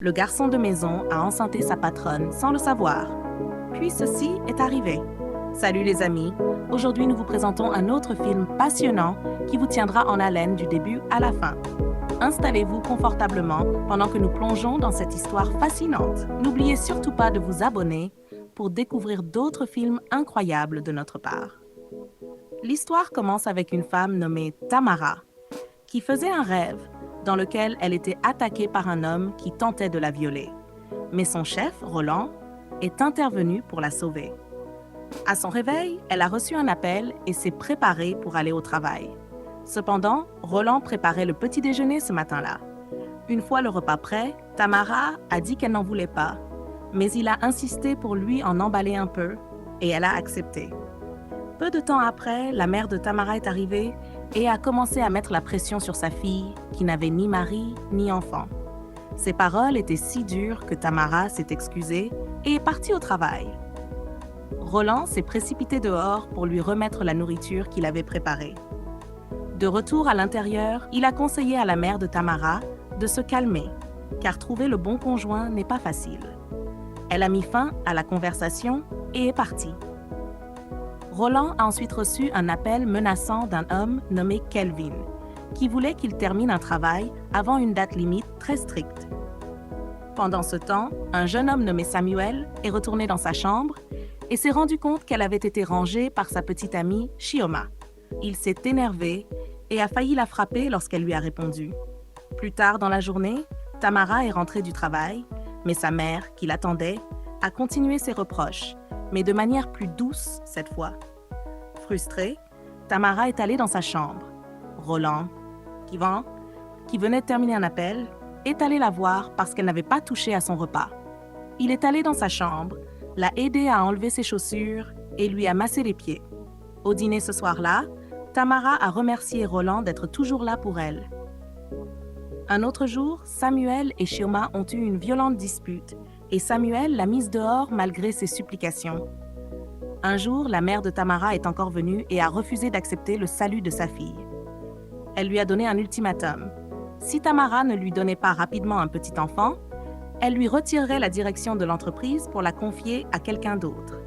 Le garçon de maison a enceinté sa patronne sans le savoir. Puis ceci est arrivé. Salut les amis, aujourd'hui nous vous présentons un autre film passionnant qui vous tiendra en haleine du début à la fin. Installez-vous confortablement pendant que nous plongeons dans cette histoire fascinante. N'oubliez surtout pas de vous abonner pour découvrir d'autres films incroyables de notre part. L'histoire commence avec une femme nommée Tamara, qui faisait un rêve dans lequel elle était attaquée par un homme qui tentait de la violer. Mais son chef, Roland, est intervenu pour la sauver. À son réveil, elle a reçu un appel et s'est préparée pour aller au travail. Cependant, Roland préparait le petit déjeuner ce matin-là. Une fois le repas prêt, Tamara a dit qu'elle n'en voulait pas, mais il a insisté pour lui en emballer un peu et elle a accepté. Peu de temps après, la mère de Tamara est arrivée et a commencé à mettre la pression sur sa fille, qui n'avait ni mari ni enfant. Ses paroles étaient si dures que Tamara s'est excusée et est partie au travail. Roland s'est précipité dehors pour lui remettre la nourriture qu'il avait préparée. De retour à l'intérieur, il a conseillé à la mère de Tamara de se calmer, car trouver le bon conjoint n'est pas facile. Elle a mis fin à la conversation et est partie. Roland a ensuite reçu un appel menaçant d'un homme nommé Kelvin, qui voulait qu'il termine un travail avant une date limite très stricte. Pendant ce temps, un jeune homme nommé Samuel est retourné dans sa chambre et s'est rendu compte qu'elle avait été rangée par sa petite amie Chioma. Il s'est énervé et a failli la frapper lorsqu'elle lui a répondu. Plus tard dans la journée, Tamara est rentrée du travail, mais sa mère, qui l'attendait, a continué ses reproches, mais de manière plus douce cette fois. Frustrée, Tamara est allée dans sa chambre. Roland, qui venait de terminer un appel, est allé la voir parce qu'elle n'avait pas touché à son repas. Il est allé dans sa chambre, l'a aidée à enlever ses chaussures et lui a massé les pieds. Au dîner ce soir-là, Tamara a remercié Roland d'être toujours là pour elle. Un autre jour, Samuel et Chioma ont eu une violente dispute et Samuel l'a mise dehors malgré ses supplications. Un jour, la mère de Tamara est encore venue et a refusé d'accepter le salut de sa fille. Elle lui a donné un ultimatum. Si Tamara ne lui donnait pas rapidement un petit enfant, elle lui retirerait la direction de l'entreprise pour la confier à quelqu'un d'autre.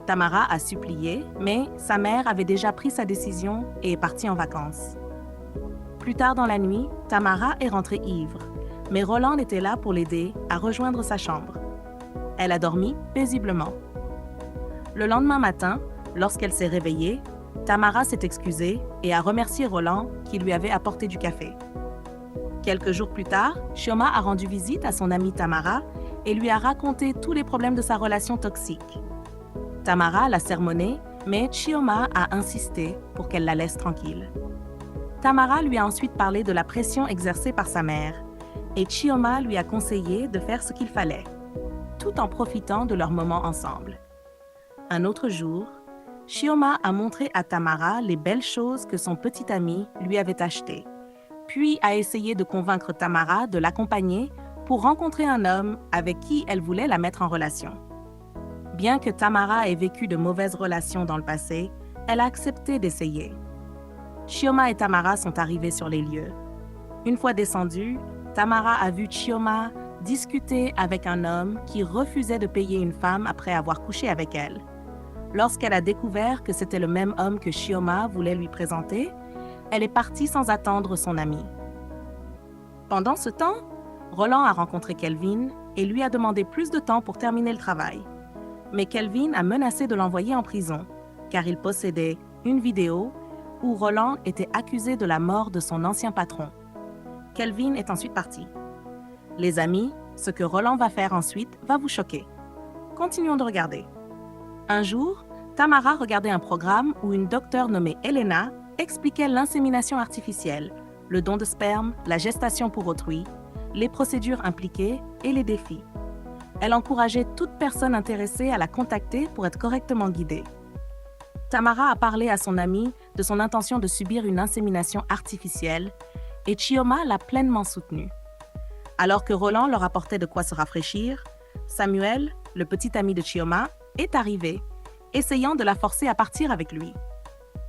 Tamara a supplié, mais sa mère avait déjà pris sa décision et est partie en vacances. Plus tard dans la nuit, Tamara est rentrée ivre, mais Roland était là pour l'aider à rejoindre sa chambre. Elle a dormi paisiblement. Le lendemain matin, lorsqu'elle s'est réveillée, Tamara s'est excusée et a remercié Roland qui lui avait apporté du café. Quelques jours plus tard, Chioma a rendu visite à son amie Tamara et lui a raconté tous les problèmes de sa relation toxique. Tamara l'a sermonnée, mais Chioma a insisté pour qu'elle la laisse tranquille. Tamara lui a ensuite parlé de la pression exercée par sa mère et Chioma lui a conseillé de faire ce qu'il fallait, tout en profitant de leur moment ensemble. Un autre jour, Chioma a montré à Tamara les belles choses que son petit ami lui avait achetées, puis a essayé de convaincre Tamara de l'accompagner pour rencontrer un homme avec qui elle voulait la mettre en relation. Bien que Tamara ait vécu de mauvaises relations dans le passé, elle a accepté d'essayer. Chioma et Tamara sont arrivés sur les lieux. Une fois descendue, Tamara a vu Chioma discuter avec un homme qui refusait de payer une femme après avoir couché avec elle. Lorsqu'elle a découvert que c'était le même homme que Chioma voulait lui présenter, elle est partie sans attendre son ami. Pendant ce temps, Roland a rencontré Kelvin et lui a demandé plus de temps pour terminer le travail. Mais Kelvin a menacé de l'envoyer en prison, car il possédait une vidéo où Roland était accusé de la mort de son ancien patron. Kelvin est ensuite parti. Les amis, ce que Roland va faire ensuite va vous choquer. Continuons de regarder. Un jour, Tamara regardait un programme où une docteure nommée Elena expliquait l'insémination artificielle, le don de sperme, la gestation pour autrui, les procédures impliquées et les défis. Elle encourageait toute personne intéressée à la contacter pour être correctement guidée. Tamara a parlé à son amie de son intention de subir une insémination artificielle et Chioma l'a pleinement soutenue. Alors que Roland leur apportait de quoi se rafraîchir, Samuel, le petit ami de Chioma, est arrivé, essayant de la forcer à partir avec lui.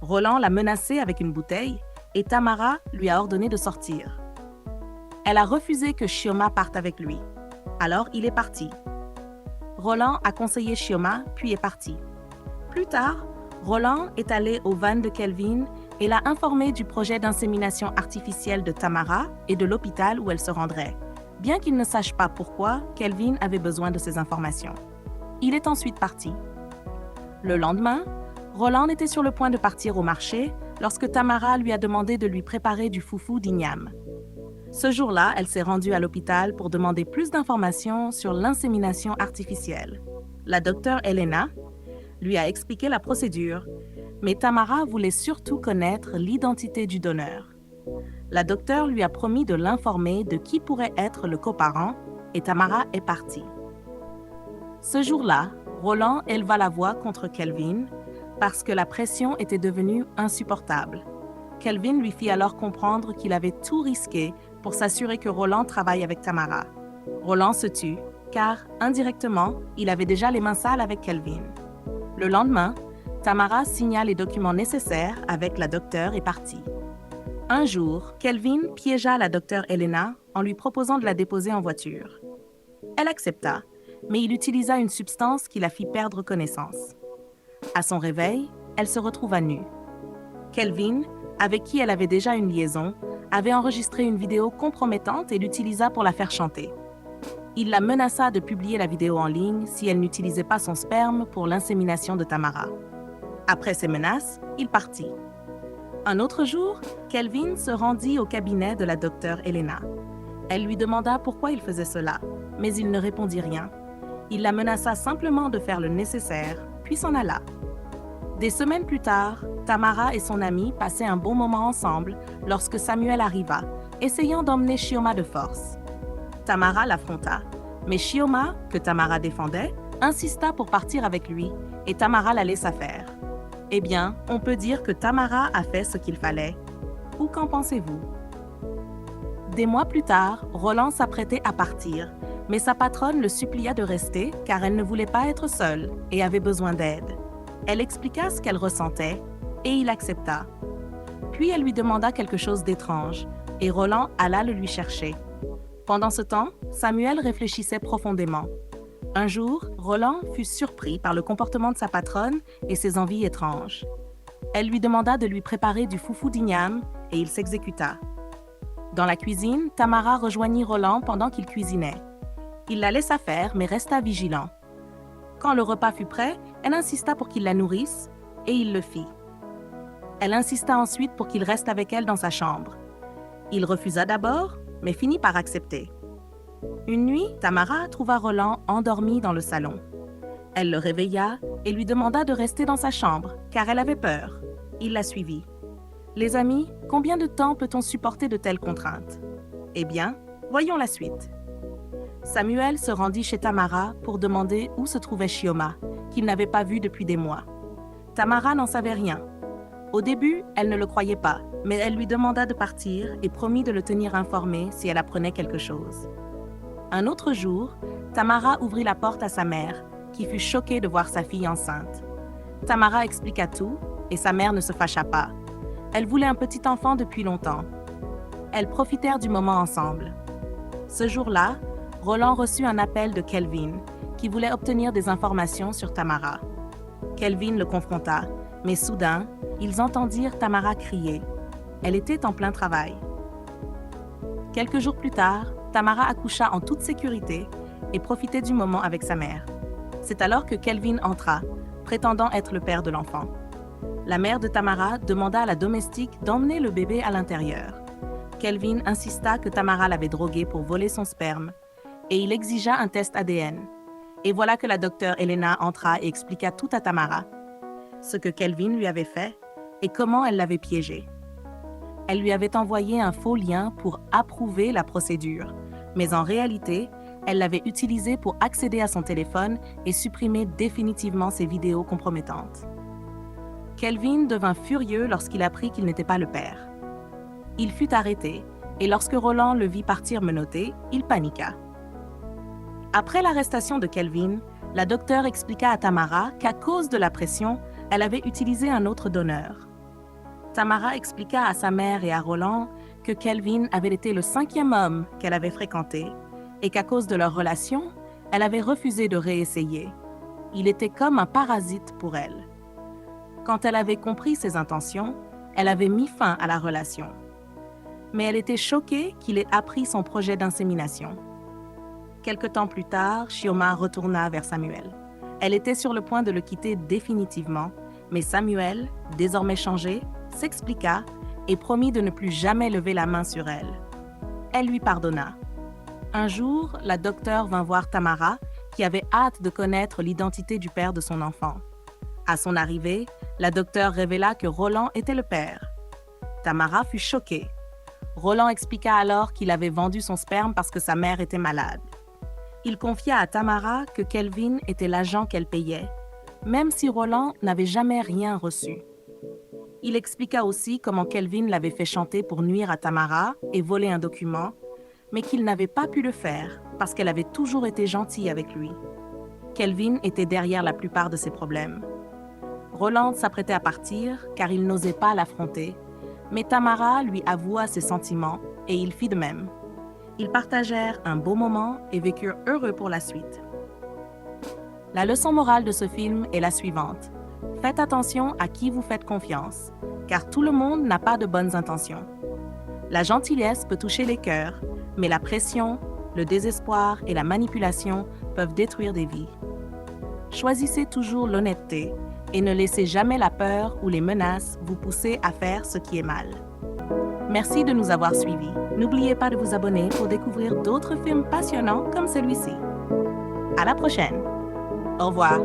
Roland l'a menacée avec une bouteille et Tamara lui a ordonné de sortir. Elle a refusé que Chioma parte avec lui. Alors, il est parti. Roland a conseillé Chioma, puis est parti. Plus tard, Roland est allé au van de Kelvin et l'a informé du projet d'insémination artificielle de Tamara et de l'hôpital où elle se rendrait, bien qu'il ne sache pas pourquoi Kelvin avait besoin de ces informations. Il est ensuite parti. Le lendemain, Roland était sur le point de partir au marché lorsque Tamara lui a demandé de lui préparer du foufou d'igname. Ce jour-là, elle s'est rendue à l'hôpital pour demander plus d'informations sur l'insémination artificielle. La docteure Elena lui a expliqué la procédure, mais Tamara voulait surtout connaître l'identité du donneur. La docteure lui a promis de l'informer de qui pourrait être le coparent et Tamara est partie. Ce jour-là, Roland éleva la voix contre Kelvin parce que la pression était devenue insupportable. Kelvin lui fit alors comprendre qu'il avait tout risqué pour s'assurer que Roland travaille avec Tamara. Roland se tut, car, indirectement, il avait déjà les mains sales avec Kelvin. Le lendemain, Tamara signa les documents nécessaires avec la docteure et partit. Un jour, Kelvin piégea la docteure Elena en lui proposant de la déposer en voiture. Elle accepta, mais il utilisa une substance qui la fit perdre connaissance. À son réveil, elle se retrouva nue. Kelvin, avec qui elle avait déjà une liaison, avait enregistré une vidéo compromettante et l'utilisa pour la faire chanter. Il la menaça de publier la vidéo en ligne si elle n'utilisait pas son sperme pour l'insémination de Tamara. Après ces menaces, il partit. Un autre jour, Kelvin se rendit au cabinet de la docteure Elena. Elle lui demanda pourquoi il faisait cela, mais il ne répondit rien. Il la menaça simplement de faire le nécessaire, puis s'en alla. Des semaines plus tard, Tamara et son ami passaient un bon moment ensemble lorsque Samuel arriva, essayant d'emmener Chioma de force. Tamara l'affronta, mais Chioma, que Tamara défendait, insista pour partir avec lui et Tamara la laissa faire. Eh bien, on peut dire que Tamara a fait ce qu'il fallait. Ou qu'en pensez-vous? Des mois plus tard, Roland s'apprêtait à partir, mais sa patronne le supplia de rester car elle ne voulait pas être seule et avait besoin d'aide. Elle expliqua ce qu'elle ressentait et il accepta. Puis elle lui demanda quelque chose d'étrange et Roland alla le lui chercher. Pendant ce temps, Samuel réfléchissait profondément. Un jour, Roland fut surpris par le comportement de sa patronne et ses envies étranges. Elle lui demanda de lui préparer du foufou d'igname et il s'exécuta. Dans la cuisine, Tamara rejoignit Roland pendant qu'il cuisinait. Il la laissa faire mais resta vigilant. Quand le repas fut prêt, elle insista pour qu'il la nourrisse et il le fit. Elle insista ensuite pour qu'il reste avec elle dans sa chambre. Il refusa d'abord, mais finit par accepter. Une nuit, Tamara trouva Roland endormi dans le salon. Elle le réveilla et lui demanda de rester dans sa chambre, car elle avait peur. Il la suivit. Les amis, combien de temps peut-on supporter de telles contraintes? Eh bien, voyons la suite. Samuel se rendit chez Tamara pour demander où se trouvait Chioma, qu'il n'avait pas vue depuis des mois. Tamara n'en savait rien. Au début, elle ne le croyait pas, mais elle lui demanda de partir et promit de le tenir informé si elle apprenait quelque chose. Un autre jour, Tamara ouvrit la porte à sa mère, qui fut choquée de voir sa fille enceinte. Tamara expliqua tout et sa mère ne se fâcha pas. Elle voulait un petit enfant depuis longtemps. Elles profitèrent du moment ensemble. Ce jour-là, Roland reçut un appel de Kelvin, qui voulait obtenir des informations sur Tamara. Kelvin le confronta, mais soudain, ils entendirent Tamara crier. Elle était en plein travail. Quelques jours plus tard, Tamara accoucha en toute sécurité et profitait du moment avec sa mère. C'est alors que Kelvin entra, prétendant être le père de l'enfant. La mère de Tamara demanda à la domestique d'emmener le bébé à l'intérieur. Kelvin insista que Tamara l'avait drogué pour voler son sperme et il exigea un test ADN. Et voilà que la docteure Elena entra et expliqua tout à Tamara, ce que Kelvin lui avait fait et comment elle l'avait piégé. Elle lui avait envoyé un faux lien pour approuver la procédure, mais en réalité, elle l'avait utilisé pour accéder à son téléphone et supprimer définitivement ses vidéos compromettantes. Kelvin devint furieux lorsqu'il apprit qu'il n'était pas le père. Il fut arrêté et lorsque Roland le vit partir menotté, il paniqua. Après l'arrestation de Kelvin, la docteure expliqua à Tamara qu'à cause de la pression, elle avait utilisé un autre donneur. Tamara expliqua à sa mère et à Roland que Kelvin avait été le 5e homme qu'elle avait fréquenté et qu'à cause de leur relation, elle avait refusé de réessayer. Il était comme un parasite pour elle. Quand elle avait compris ses intentions, elle avait mis fin à la relation. Mais elle était choquée qu'il ait appris son projet d'insémination. Quelque temps plus tard, Chioma retourna vers Samuel. Elle était sur le point de le quitter définitivement, mais Samuel, désormais changé, s'expliqua et promit de ne plus jamais lever la main sur elle. Elle lui pardonna. Un jour, la docteure vint voir Tamara, qui avait hâte de connaître l'identité du père de son enfant. À son arrivée, la docteure révéla que Roland était le père. Tamara fut choquée. Roland expliqua alors qu'il avait vendu son sperme parce que sa mère était malade. Il confia à Tamara que Kelvin était l'agent qu'elle payait, même si Roland n'avait jamais rien reçu. Il expliqua aussi comment Kelvin l'avait fait chanter pour nuire à Tamara et voler un document, mais qu'il n'avait pas pu le faire parce qu'elle avait toujours été gentille avec lui. Kelvin était derrière la plupart de ses problèmes. Roland s'apprêtait à partir car il n'osait pas l'affronter, mais Tamara lui avoua ses sentiments et il fit de même. Ils partagèrent un beau moment et vécurent heureux pour la suite. La leçon morale de ce film est la suivante. Faites attention à qui vous faites confiance, car tout le monde n'a pas de bonnes intentions. La gentillesse peut toucher les cœurs, mais la pression, le désespoir et la manipulation peuvent détruire des vies. Choisissez toujours l'honnêteté et ne laissez jamais la peur ou les menaces vous pousser à faire ce qui est mal. Merci de nous avoir suivis. N'oubliez pas de vous abonner pour découvrir d'autres films passionnants comme celui-ci. À la prochaine. Au revoir.